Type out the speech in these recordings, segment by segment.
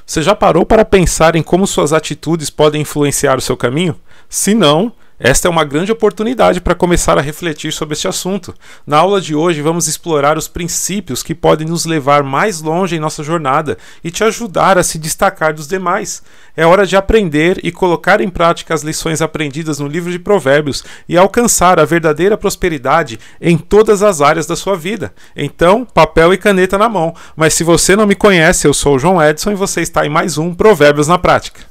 Você já parou para pensar em como suas atitudes podem influenciar o seu caminho? Se não, esta é uma grande oportunidade para começar a refletir sobre este assunto. Na aula de hoje vamos explorar os princípios que podem nos levar mais longe em nossa jornada e te ajudar a se destacar dos demais. É hora de aprender e colocar em prática as lições aprendidas no livro de Provérbios e alcançar a verdadeira prosperidade em todas as áreas da sua vida. Então, papel e caneta na mão. Mas se você não me conhece, eu sou o João Edson e você está em mais um Provérbios na Prática.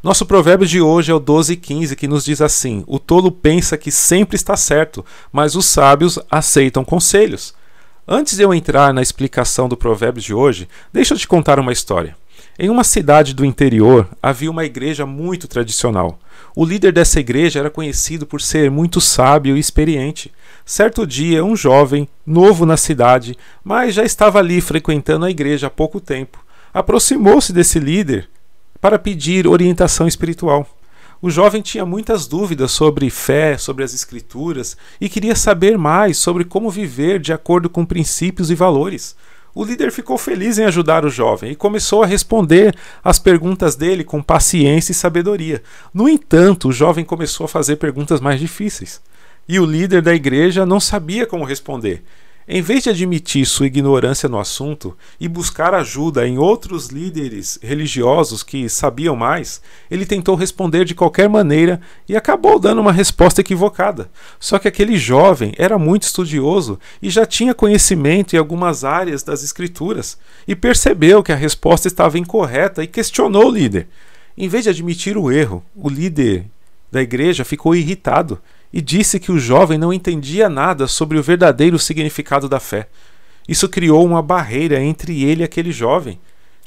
Nosso provérbio de hoje é o 12:15, que nos diz assim: o tolo pensa que sempre está certo, mas os sábios aceitam conselhos. Antes de eu entrar na explicação do provérbio de hoje, deixa eu te contar uma história. Em uma cidade do interior, havia uma igreja muito tradicional. O líder dessa igreja era conhecido por ser muito sábio e experiente. Certo dia, um jovem, novo na cidade, mas já estava ali frequentando a igreja há pouco tempo, aproximou-se desse líder para pedir orientação espiritual. O jovem tinha muitas dúvidas sobre fé, sobre as escrituras e queria saber mais sobre como viver de acordo com princípios e valores. O líder ficou feliz em ajudar o jovem e começou a responder às perguntas dele com paciência e sabedoria. No entanto, o jovem começou a fazer perguntas mais difíceis e o líder da igreja não sabia como responder. Em vez de admitir sua ignorância no assunto e buscar ajuda em outros líderes religiosos que sabiam mais, ele tentou responder de qualquer maneira e acabou dando uma resposta equivocada. Só que aquele jovem era muito estudioso e já tinha conhecimento em algumas áreas das escrituras e percebeu que a resposta estava incorreta e questionou o líder. Em vez de admitir o erro, o líder da igreja ficou irritado e disse que o jovem não entendia nada sobre o verdadeiro significado da fé. Isso criou uma barreira entre ele e aquele jovem,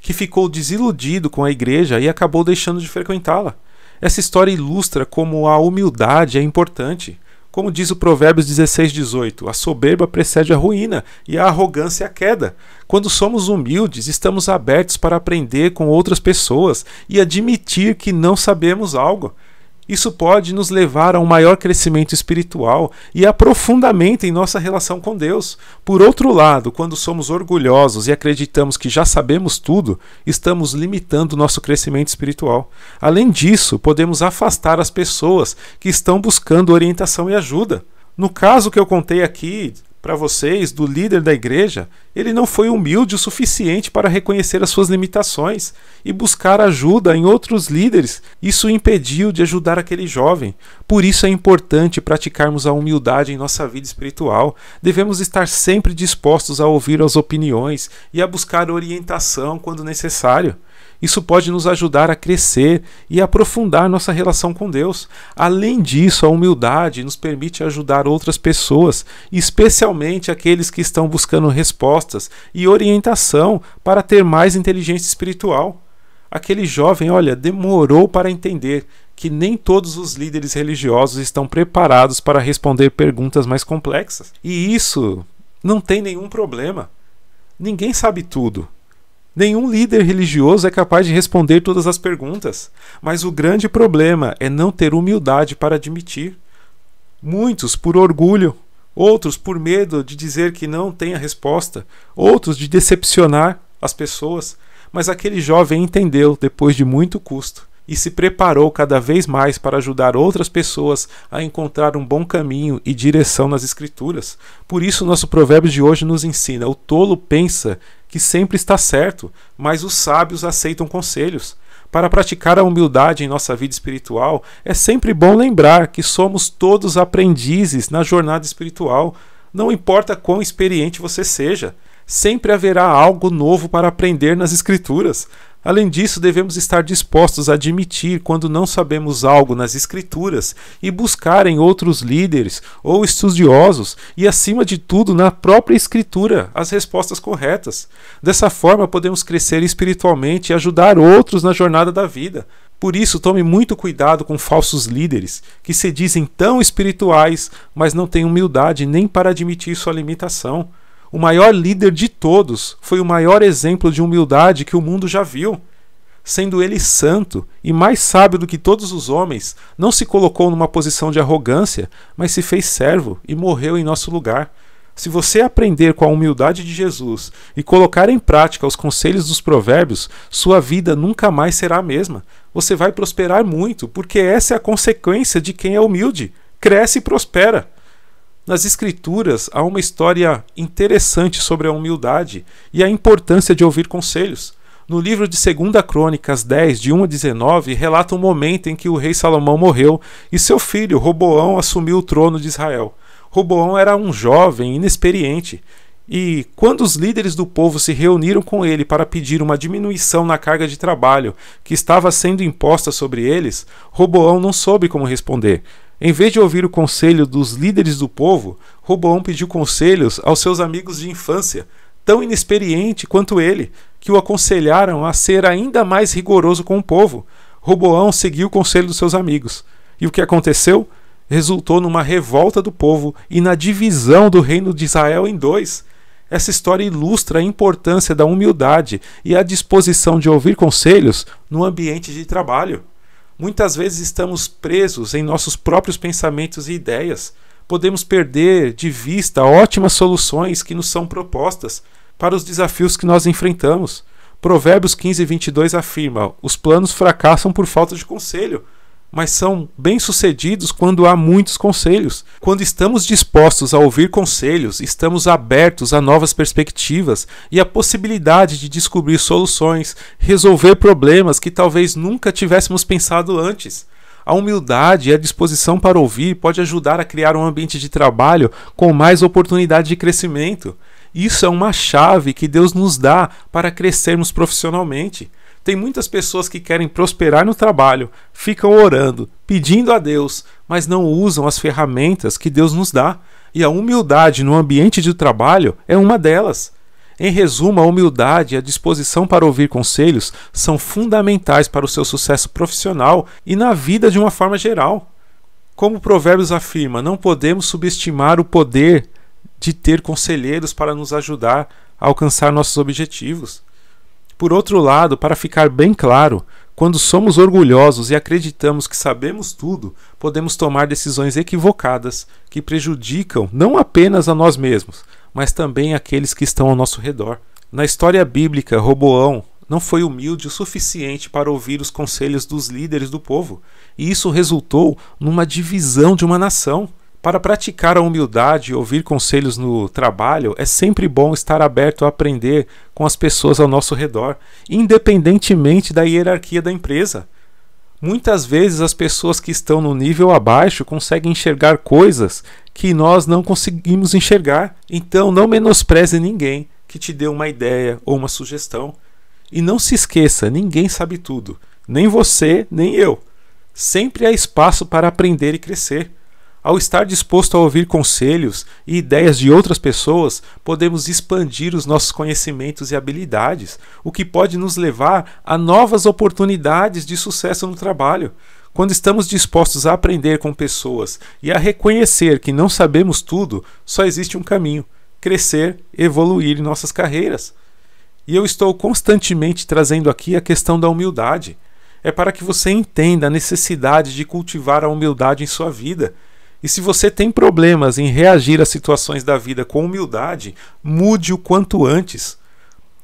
que ficou desiludido com a igreja e acabou deixando de frequentá-la. Essa história ilustra como a humildade é importante. Como diz o Provérbios 16:18, a soberba precede a ruína e a arrogância a queda. Quando somos humildes, estamos abertos para aprender com outras pessoas e admitir que não sabemos algo. Isso pode nos levar a um maior crescimento espiritual e aprofundamento em nossa relação com Deus. Por outro lado, quando somos orgulhosos e acreditamos que já sabemos tudo, estamos limitando nosso crescimento espiritual. Além disso, podemos afastar as pessoas que estão buscando orientação e ajuda. No caso que eu contei aqui para vocês, do líder da igreja, ele não foi humilde o suficiente para reconhecer as suas limitações e buscar ajuda em outros líderes. Isso o impediu de ajudar aquele jovem. Por isso é importante praticarmos a humildade em nossa vida espiritual. Devemos estar sempre dispostos a ouvir as opiniões e a buscar orientação quando necessário. Isso pode nos ajudar a crescer e aprofundar nossa relação com Deus. Além disso, a humildade nos permite ajudar outras pessoas, especialmente aqueles que estão buscando respostas e orientação para ter mais inteligência espiritual. Aquele jovem, demorou para entender que nem todos os líderes religiosos estão preparados para responder perguntas mais complexas. E isso não tem nenhum problema. Ninguém sabe tudo. Nenhum líder religioso é capaz de responder todas as perguntas, mas o grande problema é não ter humildade para admitir. Muitos por orgulho, outros por medo de dizer que não tem a resposta, outros de decepcionar as pessoas, mas aquele jovem entendeu depois de muito custo e se preparou cada vez mais para ajudar outras pessoas a encontrar um bom caminho e direção nas Escrituras. Por isso, nosso provérbio de hoje nos ensina: o tolo pensa que sempre está certo, mas os sábios aceitam conselhos. Para praticar a humildade em nossa vida espiritual, é sempre bom lembrar que somos todos aprendizes na jornada espiritual. Não importa quão experiente você seja, sempre haverá algo novo para aprender nas Escrituras. Além disso, devemos estar dispostos a admitir quando não sabemos algo nas Escrituras e buscar em outros líderes ou estudiosos e, acima de tudo, na própria Escritura, as respostas corretas. Dessa forma, podemos crescer espiritualmente e ajudar outros na jornada da vida. Por isso, tome muito cuidado com falsos líderes que se dizem tão espirituais, mas não têm humildade nem para admitir sua limitação. O maior líder de todos foi o maior exemplo de humildade que o mundo já viu. Sendo ele santo e mais sábio do que todos os homens, não se colocou numa posição de arrogância, mas se fez servo e morreu em nosso lugar. Se você aprender com a humildade de Jesus e colocar em prática os conselhos dos provérbios, sua vida nunca mais será a mesma. Você vai prosperar muito, porque essa é a consequência de quem é humilde. Cresce e prospera. Nas Escrituras há uma história interessante sobre a humildade e a importância de ouvir conselhos. No livro de 2 Crônicas 10, de 1 a 19, relata um momento em que o rei Salomão morreu e seu filho Roboão assumiu o trono de Israel. Roboão era um jovem inexperiente e, quando os líderes do povo se reuniram com ele para pedir uma diminuição na carga de trabalho que estava sendo imposta sobre eles, Roboão não soube como responder. Em vez de ouvir o conselho dos líderes do povo, Roboão pediu conselhos aos seus amigos de infância, tão inexperiente quanto ele, que o aconselharam a ser ainda mais rigoroso com o povo. Roboão seguiu o conselho dos seus amigos. E o que aconteceu? Resultou numa revolta do povo e na divisão do reino de Israel em dois. Essa história ilustra a importância da humildade e a disposição de ouvir conselhos no ambiente de trabalho. Muitas vezes estamos presos em nossos próprios pensamentos e ideias. Podemos perder de vista ótimas soluções que nos são propostas para os desafios que nós enfrentamos. Provérbios 15, 22 afirma: os planos fracassam por falta de conselho, mas são bem-sucedidos quando há muitos conselhos. Quando estamos dispostos a ouvir conselhos, estamos abertos a novas perspectivas e a possibilidade de descobrir soluções, resolver problemas que talvez nunca tivéssemos pensado antes. A humildade e a disposição para ouvir pode ajudar a criar um ambiente de trabalho com mais oportunidade de crescimento. Isso é uma chave que Deus nos dá para crescermos profissionalmente. Tem muitas pessoas que querem prosperar no trabalho, ficam orando, pedindo a Deus, mas não usam as ferramentas que Deus nos dá. E a humildade no ambiente de trabalho é uma delas. Em resumo, a humildade e a disposição para ouvir conselhos são fundamentais para o seu sucesso profissional e na vida de uma forma geral. Como Provérbios afirma, não podemos subestimar o poder de ter conselheiros para nos ajudar a alcançar nossos objetivos. Por outro lado, para ficar bem claro, quando somos orgulhosos e acreditamos que sabemos tudo, podemos tomar decisões equivocadas que prejudicam não apenas a nós mesmos, mas também aqueles que estão ao nosso redor. Na história bíblica, Roboão não foi humilde o suficiente para ouvir os conselhos dos líderes do povo, e isso resultou numa divisão de uma nação. Para praticar a humildade e ouvir conselhos no trabalho, é sempre bom estar aberto a aprender com as pessoas ao nosso redor, independentemente da hierarquia da empresa. Muitas vezes as pessoas que estão no nível abaixo conseguem enxergar coisas que nós não conseguimos enxergar. Então não menospreze ninguém que te dê uma ideia ou uma sugestão. E não se esqueça, ninguém sabe tudo, nem você, nem eu. Sempre há espaço para aprender e crescer. Ao estar disposto a ouvir conselhos e ideias de outras pessoas, podemos expandir os nossos conhecimentos e habilidades, o que pode nos levar a novas oportunidades de sucesso no trabalho. Quando estamos dispostos a aprender com pessoas e a reconhecer que não sabemos tudo, só existe um caminho: crescer, evoluir em nossas carreiras. E eu estou constantemente trazendo aqui a questão da humildade. É para que você entenda a necessidade de cultivar a humildade em sua vida. E se você tem problemas em reagir às situações da vida com humildade, mude o quanto antes.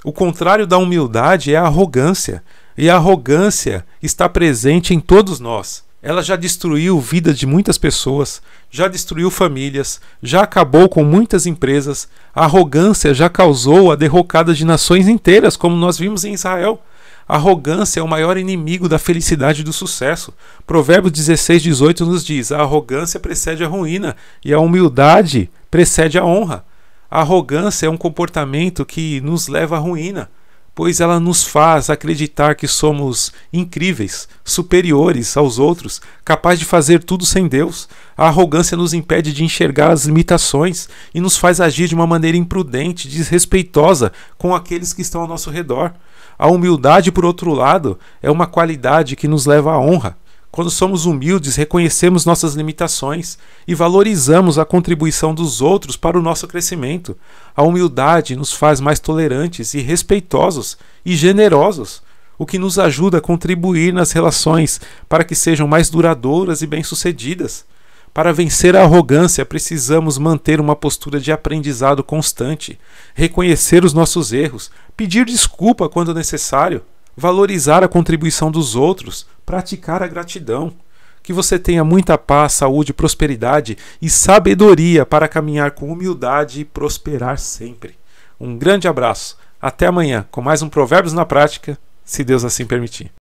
O contrário da humildade é a arrogância, e a arrogância está presente em todos nós. Ela já destruiu a vida de muitas pessoas, já destruiu famílias, já acabou com muitas empresas. A arrogância já causou a derrocada de nações inteiras, como nós vimos em Israel. A arrogância é o maior inimigo da felicidade e do sucesso. Provérbios 16, 18 nos diz: a arrogância precede a ruína e a humildade precede a honra. A arrogância é um comportamento que nos leva à ruína, pois ela nos faz acreditar que somos incríveis, superiores aos outros, capazes de fazer tudo sem Deus. A arrogância nos impede de enxergar as limitações e nos faz agir de uma maneira imprudente, desrespeitosa com aqueles que estão ao nosso redor. A humildade, por outro lado, é uma qualidade que nos leva à honra. Quando somos humildes, reconhecemos nossas limitações e valorizamos a contribuição dos outros para o nosso crescimento. A humildade nos faz mais tolerantes e respeitosos e generosos, o que nos ajuda a contribuir nas relações para que sejam mais duradouras e bem-sucedidas. Para vencer a arrogância, precisamos manter uma postura de aprendizado constante, reconhecer os nossos erros, pedir desculpa quando necessário, valorizar a contribuição dos outros, praticar a gratidão. Que você tenha muita paz, saúde, prosperidade e sabedoria para caminhar com humildade e prosperar sempre. Um grande abraço. Até amanhã com mais um Provérbios na Prática, se Deus assim permitir.